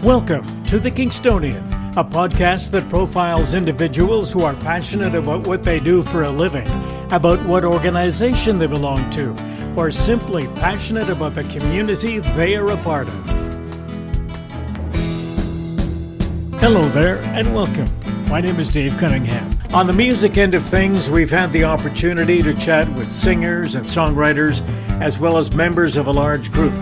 Welcome to The Kingstonian, a podcast that profiles individuals who are passionate about what they do for a living, about what organization they belong to, or simply passionate about the community they are a part of. Hello there, and welcome. My name is Dave Cunningham. On the music end of things, we've had the opportunity to chat with singers and songwriters, as well as members of a large group.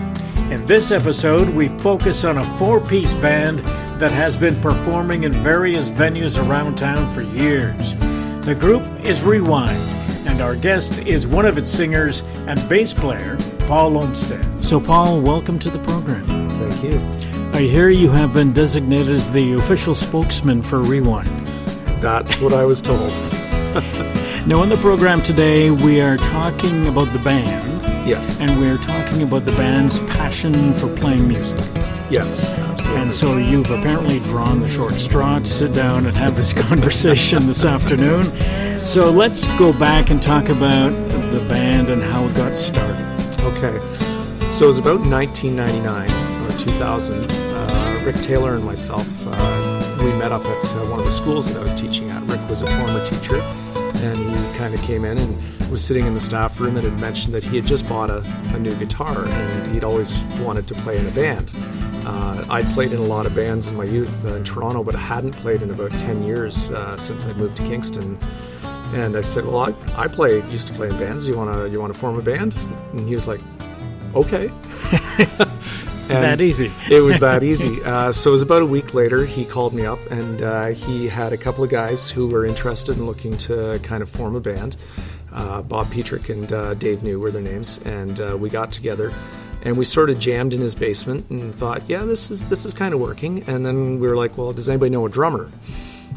In this episode, we focus on a four-piece band that has been performing in various venues around town for years. The group is Rewind, and our guest is one of its singers and bass player, Paul OLMSTEAD. So, Paul, welcome to the program. Thank you. I hear you have been designated as the official spokesman for Rewind. That's what I was told. Now, on the program today, we are talking about the band. Yes. And we're talking about the band's passion for playing music. Yes, absolutely. And so you've apparently drawn the short straw to sit down and have this conversation this afternoon. So let's go back and talk about the band and how it got started. Okay. So it was about 1999 or 2000. Rick Taylor and myself, we met up at one of the schools that I was teaching at. Rick was a former teacher, and he kind of came in and was sitting in the staff room and had mentioned that he had just bought a new guitar, and he'd always wanted to play in a band. I'd played in a lot of bands in my youth in Toronto, but hadn't played in about 10 years since I moved to Kingston. And I said, well, I used to play in bands. You want to form a band? And he was like, okay. That easy. It was that easy. So it was about a week later, he called me up, and he had a couple of guys who were interested in looking to kind of form a band. Bob Petrick and Dave New were their names, and we got together, and we sort of jammed in his basement and thought, yeah, this is kind of working. And then we were like, well, does anybody know a drummer?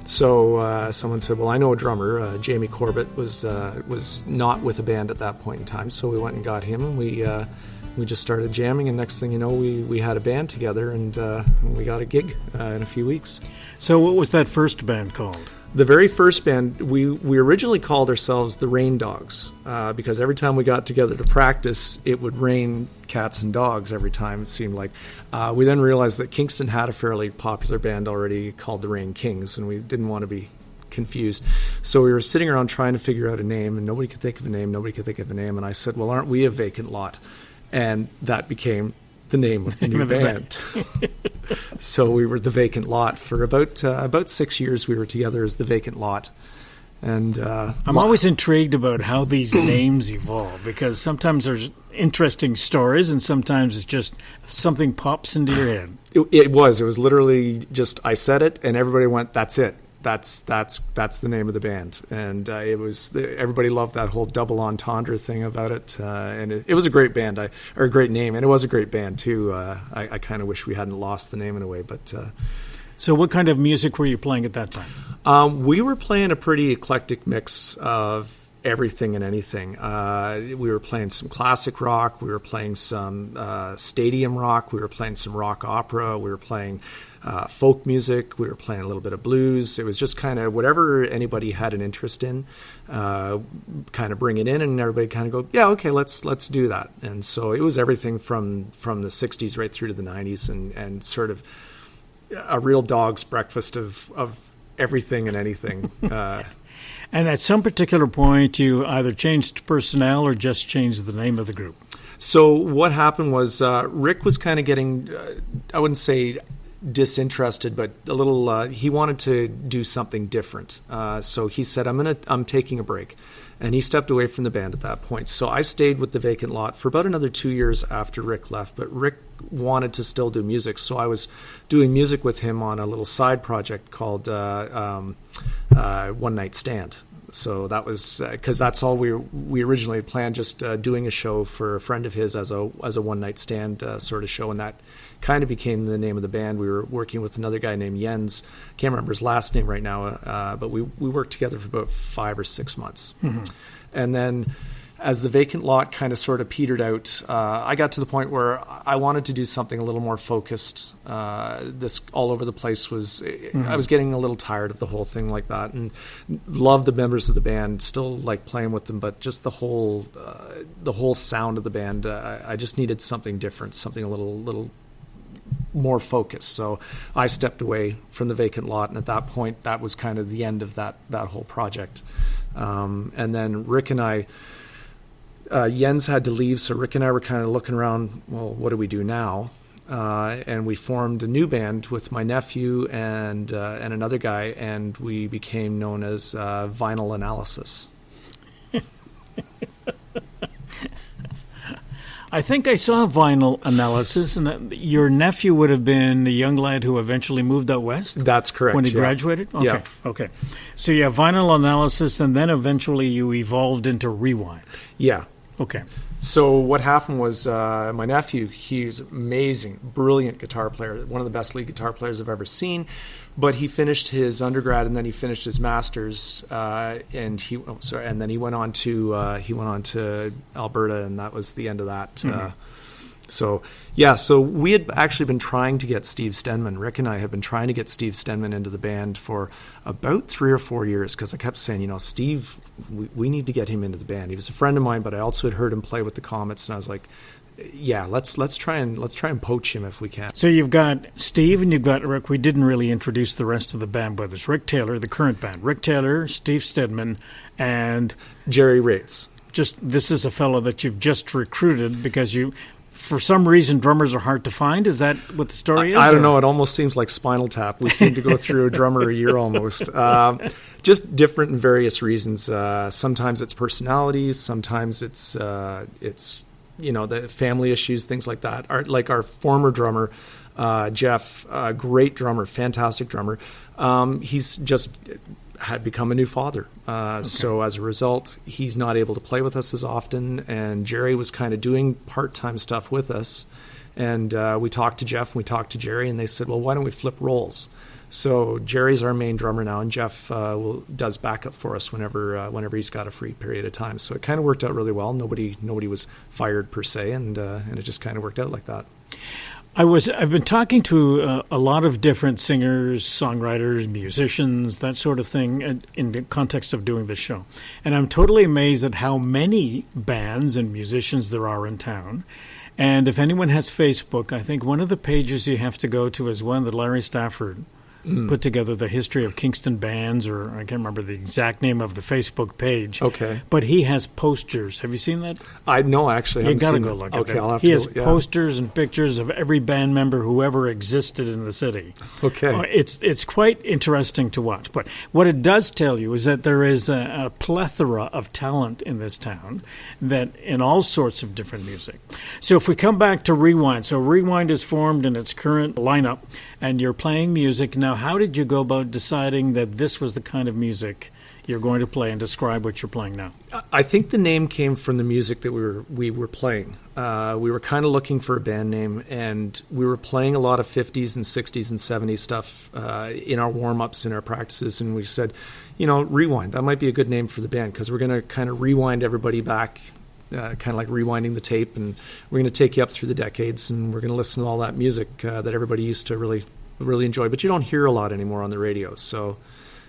So someone said, well, I know a drummer. Jamie Corbett was not with a band at that point in time, so we went and got him, and we just started jamming, and next thing you know, we had a band together, and we got a gig in a few weeks. So what was that first band called? The very first band, we originally called ourselves the Rain Dogs, because every time we got together to practice, it would rain cats and dogs every time, it seemed like. We then realized that Kingston had a fairly popular band already called the Rain Kings, and we didn't want to be confused. So we were sitting around trying to figure out a name, and nobody could think of a name, and I said, well, aren't we a vacant lot? And that became the name of the new band. So we were the Vacant Lot for about 6 years. We were together as the Vacant Lot. And I'm always intrigued about how these names evolve, because sometimes there's interesting stories, and sometimes it's just something pops into your head. It was literally just, I said it, and everybody went, "That's it. That's the name of the band." And everybody loved that whole double entendre thing about it, and it was a great band, or a great name, and it was a great band too. I kind of wish we hadn't lost the name in a way, but. So what kind of music were you playing at that time? We were playing a pretty eclectic mix of everything and anything. We were playing some classic rock, we were playing some stadium rock, we were playing some rock opera, we were playing folk music, we were playing a little bit of blues. It was just kind of whatever anybody had an interest in, kind of bring it in, and everybody kind of go, yeah, okay, let's do that. And so it was everything from the 60s right through to the 90s, and sort of a real dog's breakfast of everything and anything. And at some particular point, you either changed personnel or just changed the name of the group. So what happened was Rick was kind of getting, I wouldn't say disinterested, but a little, he wanted to do something different. So he said, I'm taking a break. And he stepped away from the band at that point. So I stayed with the Vacant Lot for about another 2 years after Rick left. But Rick wanted to still do music, so I was doing music with him on a little side project called One Night Stand. So that was because that's all we originally planned, just doing a show for a friend of his as a one night stand sort of show, and that kind of became the name of the band. We were working with another guy named Jens. Can't remember his last name right now, but we worked together for about 5 or 6 months. Mm-hmm. And then as the Vacant Lot kind of sort of petered out, I got to the point where I wanted to do something a little more focused. This all over the place was, I was getting a little tired of the whole thing like that, and loved the members of the band, still like playing with them, but just the whole sound of the band, I just needed something different, something a little more focused. So I stepped away from the vacant lot, and at that point, that was kind of the end of that whole project. And then Rick and I, Jens had to leave, so Rick and I were kind of looking around, well, what do we do now? And we formed a new band with my nephew and another guy, and we became known as Vinyl Analysis. I think I saw Vinyl Analysis, and your nephew would have been a young lad who eventually moved out west? That's correct. When he graduated? Okay. Yeah. Okay. So you have Vinyl Analysis, and then eventually you evolved into Rewind. Yeah. Okay. So what happened was my nephew, he's amazing, brilliant guitar player, one of the best lead guitar players I've ever seen. But he finished his undergrad and then he finished his master's, and then he went on to Alberta, and that was the end of that. Mm-hmm. So we had actually been trying to get Steve Stenman. Rick and I had been trying to get Steve Stenman into the band for about 3 or 4 years, because I kept saying, Steve, we need to get him into the band. He was a friend of mine, but I also had heard him play with the Comets, and I was like, yeah, let's try and poach him if we can. So you've got Steve and you've got Rick. We didn't really introduce the rest of the band brothers. Rick Taylor, the current band. Rick Taylor, Steve Stedman, and Jerry Rates. This is a fellow that you've just recruited because for some reason, drummers are hard to find. Is that what the story is? I don't know. It almost seems like Spinal Tap. We seem to go through a drummer a year almost. Just different and various reasons. Sometimes it's personalities. Sometimes it's the family issues, things like that. Our former drummer, Jeff, great drummer, fantastic drummer. He's just had become a new father. So as a result, he's not able to play with us as often. And Jerry was kind of doing part-time stuff with us. And we talked to Jeff and we talked to Jerry, and they said, well, why don't we flip roles? So Jerry's our main drummer now, and Jeff does backup for us whenever he's got a free period of time. So it kind of worked out really well. Nobody was fired per se, and it just kind of worked out like that. I've been talking to a lot of different singers, songwriters, musicians, that sort of thing, in the context of doing this show, and I'm totally amazed at how many bands and musicians there are in town. And if anyone has Facebook, I think one of the pages you have to go to is one that Larry Stafford put together, the history of Kingston bands, or I can't remember the exact name of the Facebook page. Okay. But he has posters. Have you seen that? No, actually. You got to go look at it. I'll have he to has posters and pictures of every band member who ever existed in the city. Okay. It's quite interesting to watch. But what it does tell you is that there is a plethora of talent in this town, that in all sorts of different music. So if we come back to Rewind, so Rewind is formed in its current lineup, and you're playing music. Now, how did you go about deciding that this was the kind of music you're going to play, and describe what you're playing now? I think the name came from the music that we were playing. We were kind of looking for a band name, and we were playing a lot of 50s and 60s and 70s stuff in our warm-ups, in our practices, and we said, Rewind, that might be a good name for the band, because we're going to kind of rewind everybody back, kind of like rewinding the tape, and we're going to take you up through the decades, and we're going to listen to all that music that everybody used to really, really enjoy, but you don't hear a lot anymore on the radio. So,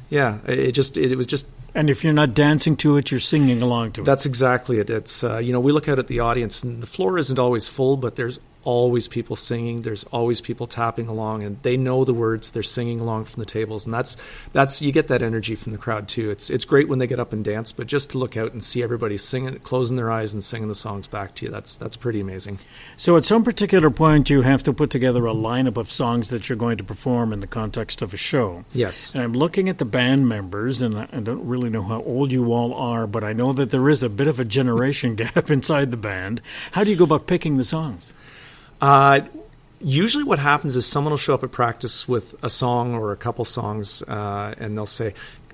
yeah, it was just. And if you're not dancing to it, you're singing along to it. That's exactly it. It's we look out at the audience, and the floor isn't always full, but there's always people singing. There's always people tapping along, and they know the words. They're singing along from the tables, and that's you get that energy from the crowd too. It's great when they get up and dance, but just to look out and see everybody singing, closing their eyes and singing the songs back to you, that's pretty amazing. So at some particular point, you have to put together a lineup of songs that you're going to perform in the context of a show. Yes. And I'm looking at the band members, and I don't really know how old you all are, but I know that there is a bit of a generation gap inside the band. How do you go about picking the songs? Usually what happens is someone will show up at practice with a song or a couple songs, and they'll say,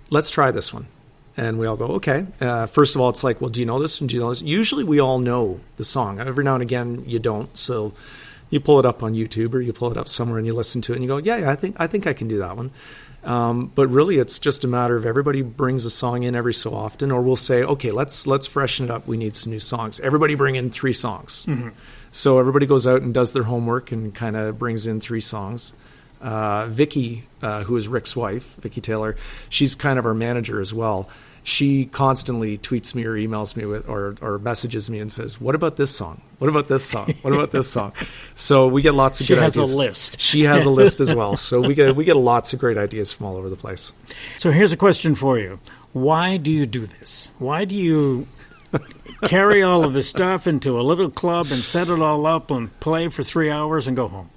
let's try this one. And we all go, okay. First of all, it's like, well, do you know this? And do you know this? Usually we all know the song. Every now and again, you don't. So you pull it up on YouTube, or you pull it up somewhere and you listen to it and you go, yeah, I think I can do that one. But really, it's just a matter of everybody brings a song in every so often, or we'll say, okay, let's freshen it up. We need some new songs. Everybody bring in 3 songs. Mm-hmm. So everybody goes out and does their homework and kind of brings in 3 songs. Vicky, who is Rick's wife, Vicky Taylor, she's kind of our manager as well. she constantly tweets me or emails me or messages me and says, "What about this song? What about this song? What about this song?" So we get lots of good ideas. She has a list. She has a list as well. So we get lots of great ideas from all over the place. So here's a question for you. Why do you do this? Why do you carry all of this stuff into a little club and set it all up and play for 3 hours and go home?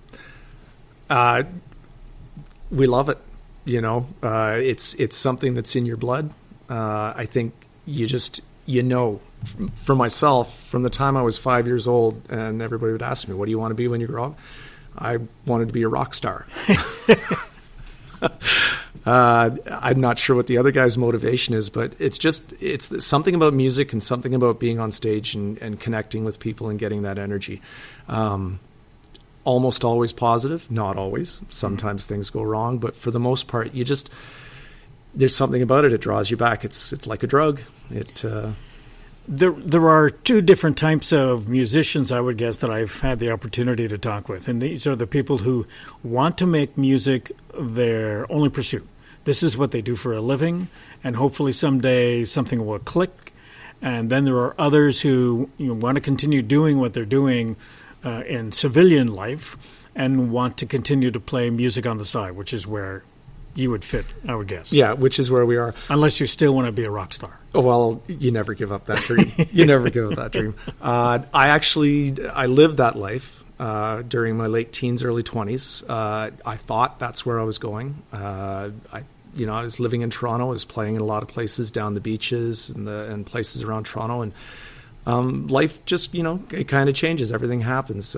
We love it. It's something that's in your blood. I think for myself, from the time I was 5 years old, and everybody would ask me, "What do you want to be when you grow up?" I wanted to be a rock star. I'm not sure what the other guy's motivation is, but it's something about music and something about being on stage and connecting with people and getting that energy. Almost always positive, not always. Sometimes things go wrong, but for the most part, there's something about it. It draws you back. It's like a drug. There are two different types of musicians, I would guess, that I've had the opportunity to talk with. And these are the people who want to make music their only pursuit. This is what they do for a living, and hopefully someday something will click. And then there are others who want to continue doing what they're doing in civilian life and want to continue to play music on the side, which is where you would fit, I would guess. Yeah, which is where we are. Unless you still want to be a rock star. Oh, well, you never give up that dream. You never give up that dream. I lived that life during my late teens, early 20s. I thought that's where I was going. I was living in Toronto. I was playing in a lot of places down the beaches and places around Toronto. And life just, it kind of changes. Everything happens.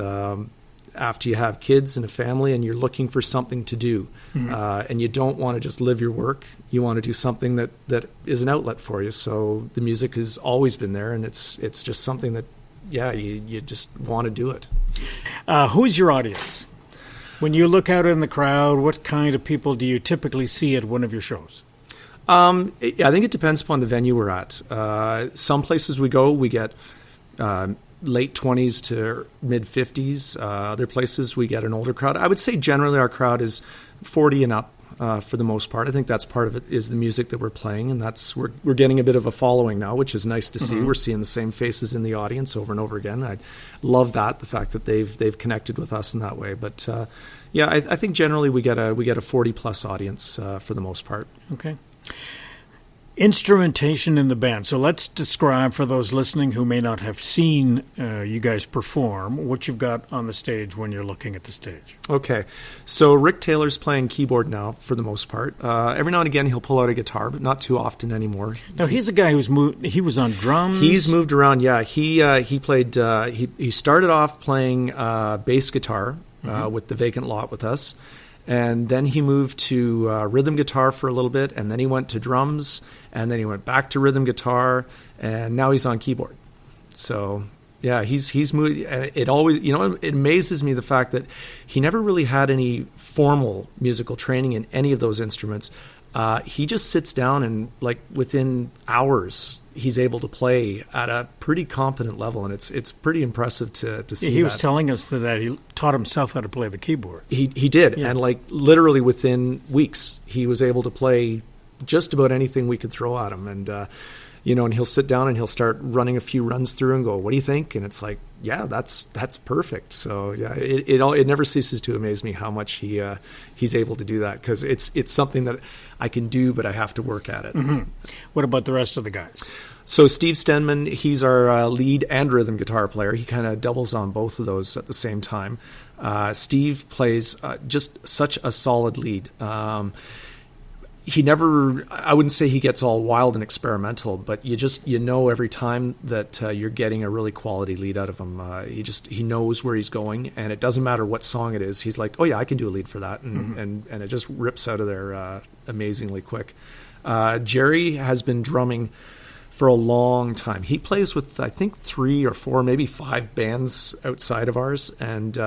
After you have kids and a family and you're looking for something to do, and you don't want to just live your work, you want to do something that is an outlet for you. So the music has always been there, and it's just something that, you just want to do it. Who's your audience? When you look out in the crowd, what kind of people do you typically see at one of your shows? I think it depends upon the venue we're at. Some places we go, we get late 20s to mid 50s. Other places we get an older crowd. I would say generally our crowd is 40 and up for the most part. I think that's part of it is the music that we're playing, and we're getting a bit of a following now, which is nice to see. Mm-hmm. We're seeing the same faces in the audience over and over again. I love that, the fact that they've connected with us in that way. But I think generally we get a 40 plus audience for the most part. Okay. Instrumentation in the band. So let's describe for those listening who may not have seen you guys perform what you've got on the stage when you're looking at the stage. Okay. So Rick Taylor's playing keyboard now for the most part. Every now and again he'll pull out a guitar, but not too often anymore. Now he's a guy who's moved. He was on drums. He's moved around. Yeah. He played. He started off playing bass guitar with the Vacant Lot with us. And then he moved to rhythm guitar for a little bit, and then he went to drums, and then he went back to rhythm guitar, and now he's on keyboard. So, yeah, he's moved. It always, it amazes me the fact that he never really had any formal musical training in any of those instruments. He just sits down and, like, within hours, he's able to play at a pretty competent level, and it's pretty impressive to see. He was telling us that he taught himself how to play the keyboard. He did, yeah. And like literally within weeks, he was able to play just about anything we could throw at him. And and he'll sit down and he'll start running a few runs through and go, "What do you think?" And it's like, yeah, that's perfect. So yeah, it never ceases to amaze me how much he's able to do that, because it's something that I can do, but I have to work at it. Mm-hmm. What about the rest of the guys? So Steve Stenman, he's our lead and rhythm guitar player. He kind of doubles on both of those at the same time. Steve plays just such a solid lead. He never, I wouldn't say he gets all wild and experimental, but you know every time that you're getting a really quality lead out of him. He knows where he's going, and it doesn't matter what song it is. He's like, oh yeah, I can do a lead for that, and it just rips out of there amazingly quick. Jerry has been drumming for a long time. He plays with, I think, 3 or 4, maybe 5 bands outside of ours, and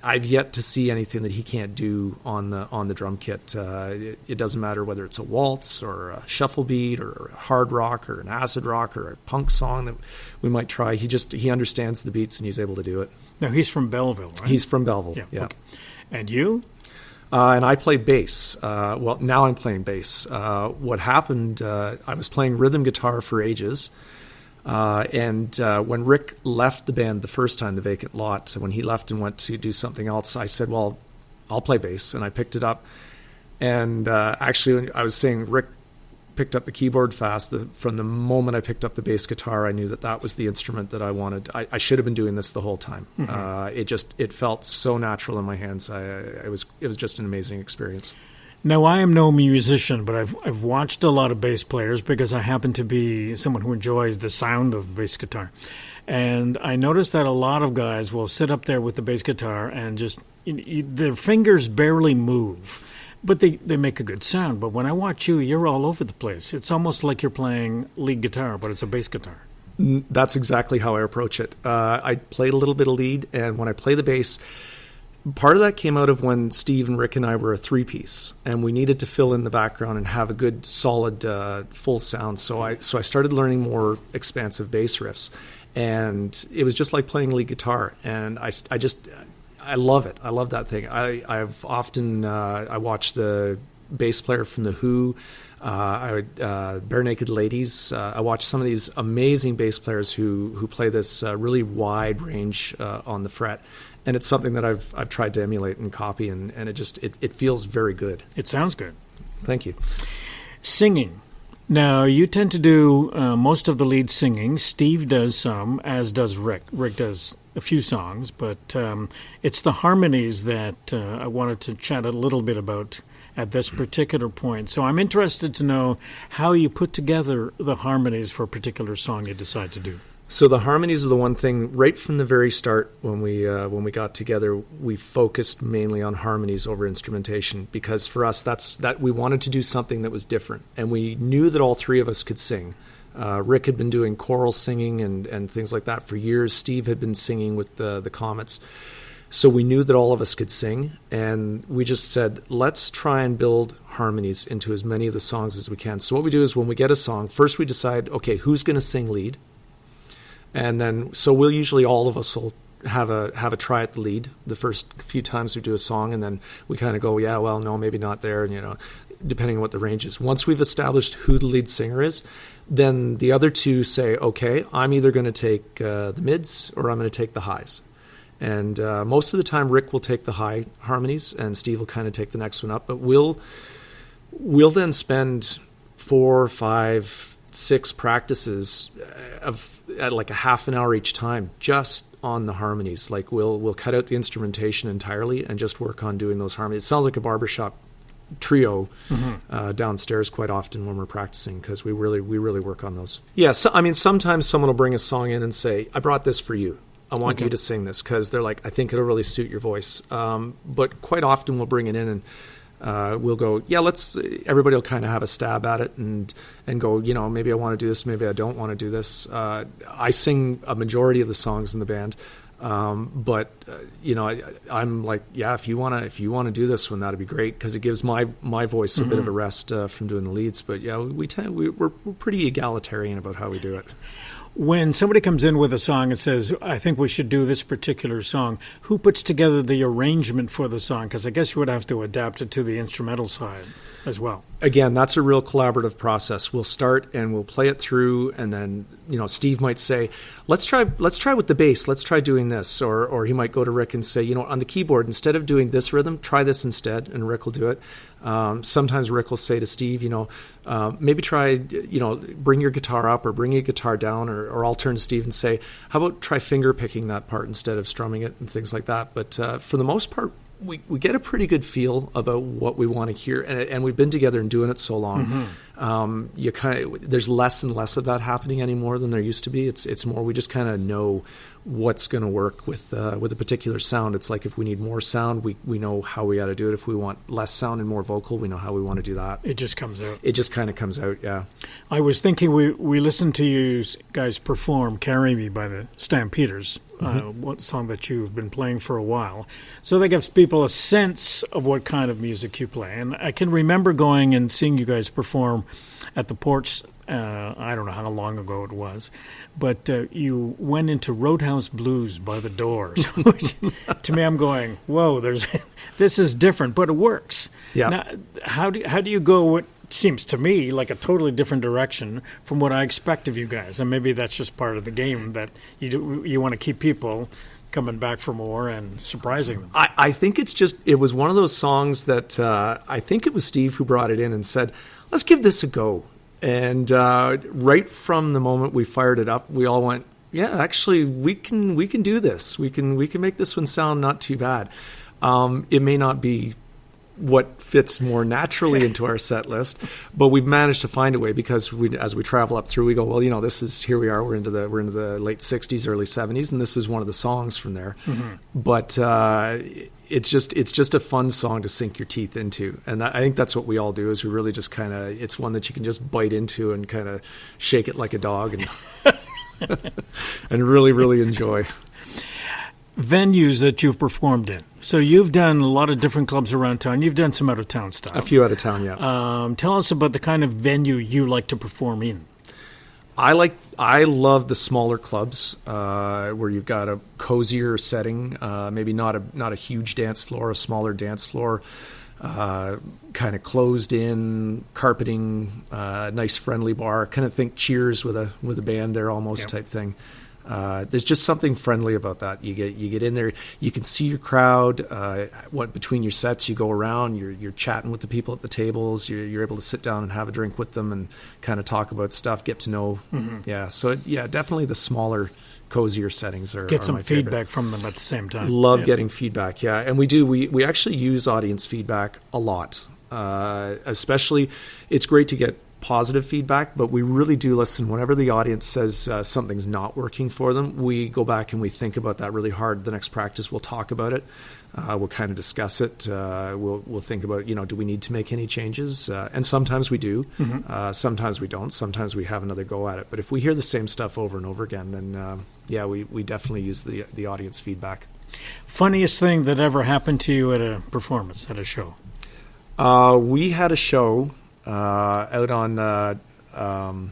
I've yet to see anything that he can't do on the drum kit. It doesn't matter whether it's a waltz or a shuffle beat or a hard rock or an acid rock or a punk song that we might try. He understands the beats and he's able to do it. Now he's from Belleville, right? He's from Belleville. Yeah. Okay. And you? And I play bass. Well, now I'm playing bass. What happened, I was playing rhythm guitar for ages. And when Rick left the band the first time, the Vacant Lot, when he left and went to do something else, I said, well, I'll play bass. And I picked it up. And actually, I was saying Rick picked up the keyboard fast. From the moment I picked up the bass guitar, I knew that was the instrument that I wanted. I should have been doing this the whole time. It felt so natural in my hands. It was just an amazing experience. Now, I am no musician, but I've watched a lot of bass players because I happen to be someone who enjoys the sound of bass guitar. And I noticed that a lot of guys will sit up there with the bass guitar and just their fingers barely move. But they make a good sound. But when I watch you, you're all over the place. It's almost like you're playing lead guitar, but it's a bass guitar. That's exactly how I approach it. I played a little bit of lead, and when I play the bass, part of that came out of when Steve and Rick and I were a three-piece, and we needed to fill in the background and have a good, solid, full sound. So I started learning more expansive bass riffs, and it was just like playing lead guitar. And I love it. I love that thing. I've often I watch the bass player from The Who, Bare Naked Ladies. I watch some of these amazing bass players who play this really wide range on the fret, and it's something that I've tried to emulate and copy, and it feels very good. It sounds good. Thank you. Singing. Now, you tend to do most of the lead singing. Steve does some, as does Rick. Rick does a few songs, but it's the harmonies that I wanted to chat a little bit about at this particular point. So I'm interested to know how you put together the harmonies for a particular song you decide to do. So the harmonies are the one thing right from the very start when we got together. We focused mainly on harmonies over instrumentation because for us that we wanted to do something that was different, and we knew that all three of us could sing. Rick had been doing choral singing and things like that for years. Steve had been singing with the Comets. So we knew that all of us could sing, and we just said, let's try and build harmonies into as many of the songs as we can. So what we do is when we get a song, first we decide, okay, who's going to sing lead? And then, so we'll usually, all of us will have a try at the lead the first few times we do a song, and then we kind of go, yeah, well, no, maybe not there, and depending on what the range is. Once we've established who the lead singer is, then the other two say, okay, I'm either going to take the mids or I'm going to take the highs. And most of the time, Rick will take the high harmonies, and Steve will kind of take the next one up. But we'll then spend 4, 5, 6 practices at like a half an hour each time just on the harmonies. Like we'll cut out the instrumentation entirely and just work on doing those harmonies. It sounds like a barbershop trio downstairs quite often when we're practicing because we really work on those. Yeah, so, I mean, sometimes someone will bring a song in and say, I brought this for you. I want you to sing this because they're like, I think it'll really suit your voice. But quite often we'll bring it in and we'll go, yeah, everybody will kind of have a stab at it and go, maybe I want to do this, maybe I don't want to do this. I sing a majority of the songs in the band. But I'm like, yeah, if you want to do this one, that'd be great because it gives my voice a bit of a rest from doing the leads. But yeah, we're pretty egalitarian about how we do it. When somebody comes in with a song and says, I think we should do this particular song, who puts together the arrangement for the song? Because I guess you would have to adapt it to the instrumental side as well. Again, that's a real collaborative process. We'll start and we'll play it through, and then Steve might say, let's try with the bass, let's try doing this, or he might go to Rick and say, on the keyboard, instead of doing this rhythm, try this instead, and Rick will do it. Sometimes Rick will say to Steve, maybe try, bring your guitar up or bring your guitar down, or I'll turn to Steve and say, how about try finger picking that part instead of strumming it and things like that. But for the most part, we get a pretty good feel about what we want to hear, and we've been together and doing it so long. There's less and less of that happening anymore than there used to be. It's more we just kind of know what's going to work with a particular sound. It's like if we need more sound, we know how we got to do it. If we want less sound and more vocal, we know how we want to do that. It just comes out. It just kind of comes out, yeah. I was thinking we listened to you guys perform "Carry Me" by the Stampeders. What song that you've been playing for a while. So that gives people a sense of what kind of music you play. And I can remember going and seeing you guys perform at the porch. I don't know how long ago it was, but you went into Roadhouse Blues by the Doors, which to me, I'm going, whoa, this is different, but it works. Yeah. Now, how do you go what seems to me like a totally different direction from what I expect of you guys? And maybe that's just part of the game, that you want to keep people coming back for more and surprising them. I think it was one of those songs that I think it was Steve who brought it in and said, let's give this a go. And right from the moment we fired it up, we all went, yeah, actually, we can do this. We can make this one sound not too bad. It may not be what fits more naturally into our set list, but we've managed to find a way, because as we travel up through, we go, well, here we are, we're into the late 60s, early 70s, and this is one of the songs from there. Mm-hmm. But it's just a fun song to sink your teeth into, and I think that's what we all do. Is we really just kind of, it's one that you can just bite into and kind of shake it like a dog and and really, really enjoy. Venues that you've performed in. So you've done a lot of different clubs around town. You've done some out of town stuff. A few out of town, yeah. Tell us about the kind of venue you like to perform in. I love the smaller clubs where you've got a cozier setting, maybe not a huge dance floor, a smaller dance floor, kind of closed in, carpeting, nice friendly bar. Kind of think Cheers with a band there almost. Yep. Type thing. There's just something friendly about that. You get in there, you can see your crowd. Between your sets, you go around, you're chatting with the people at the tables. You're able to sit down and have a drink with them and kind of talk about stuff, get to know. Mm-hmm. Yeah, so definitely the smaller, cozier settings are get some my feedback favorite. From them at the same time. Love getting feedback. Yeah, and we do. We actually use audience feedback a lot. Especially, it's great to get positive feedback, but we really do listen. Whenever the audience says something's not working for them, we go back and we think about that really hard. The next practice, we'll talk about it. We'll kind of discuss it. We'll think about, do we need to make any changes? And sometimes we do. Mm-hmm. Sometimes we don't. Sometimes we have another go at it. But if we hear the same stuff over and over again, then we definitely use the audience feedback. Funniest thing that ever happened to you at a performance, at a show? We had a show out on,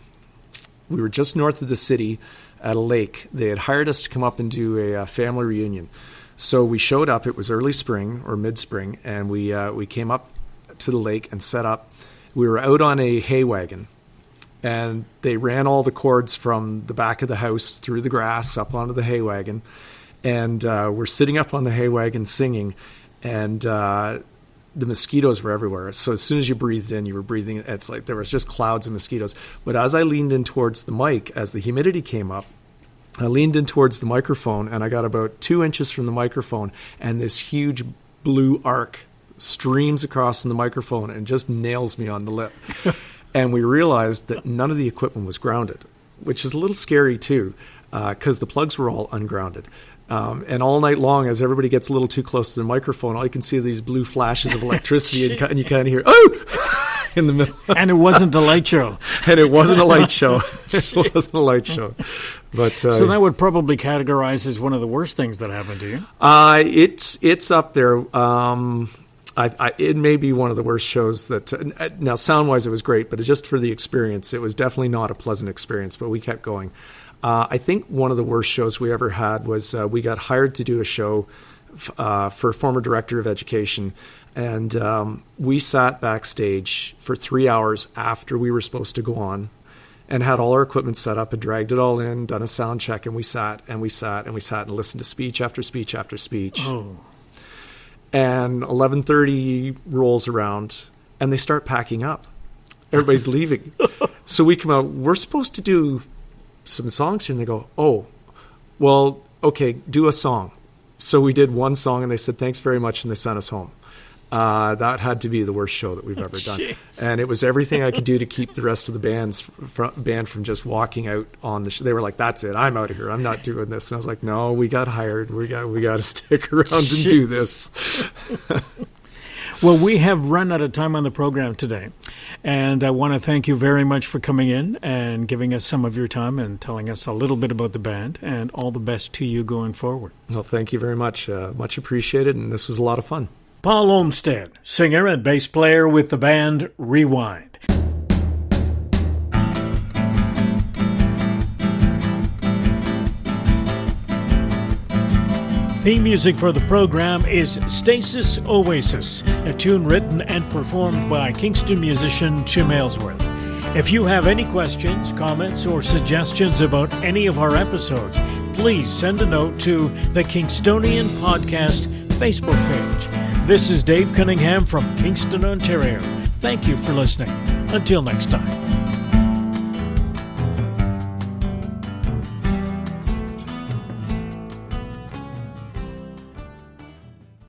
we were just north of the city at a lake. They had hired us to come up and do a family reunion. So we showed up. It was early spring or mid-spring, and we came up to the lake and set up. We were out on a hay wagon, and they ran all the cords from the back of the house through the grass up onto the hay wagon. And we're sitting up on the hay wagon singing, and the mosquitoes were everywhere. So as soon as you breathed in, you were breathing. It's like there was just clouds of mosquitoes. But as I leaned in towards the mic, as the humidity came up, I leaned in towards the microphone, and I got about 2 inches from the microphone, and this huge blue arc streams across from the microphone and just nails me on the lip. And we realized that none of the equipment was grounded, which is a little scary too, because the plugs were all ungrounded. And all night long, as everybody gets a little too close to the microphone, all you can see are these blue flashes of electricity, and you kind of hear, oh, in the middle. And it wasn't a light show. And it wasn't a light show. It wasn't a light show. But so that would probably categorize as one of the worst things that happened to you. It's up there. It may be one of the worst shows that. Now, sound-wise, it was great, but just for the experience, it was definitely not a pleasant experience. But we kept going. I think one of the worst shows we ever had was we got hired to do a show for former director of education, and we sat backstage for 3 hours after we were supposed to go on, and had all our equipment set up and dragged it all in, done a sound check, and we sat and listened to speech after speech after speech. Oh. And 11:30 rolls around, and they start packing up. Everybody's leaving. So we come out. We're supposed to do some songs here, and they go, oh, well, okay, do a song. So we did one song, and they said, thanks very much, and they sent us home. That had to be the worst show that we've ever done. Jeez. And it was everything I could do to keep the rest of the band from just walking out on the show. They were like, that's it, I'm out of here, I'm not doing this. And I was like, no, we got hired, we got to stick around and do this. Well, we have run out of time on the program today, and I want to thank you very much for coming in and giving us some of your time and telling us a little bit about the band, and all the best to you going forward. Well, thank you very much. Much appreciated, and this was a lot of fun. Paul Olmsted, singer and bass player with the band Rewind. Theme music for the program is Stasis Oasis, a tune written and performed by Kingston musician Tim Aylesworth. If you have any questions, comments, or suggestions about any of our episodes, please send a note to the Kingstonian Podcast Facebook page. This is Dave Cunningham from Kingston, Ontario. Thank you for listening. Until next time.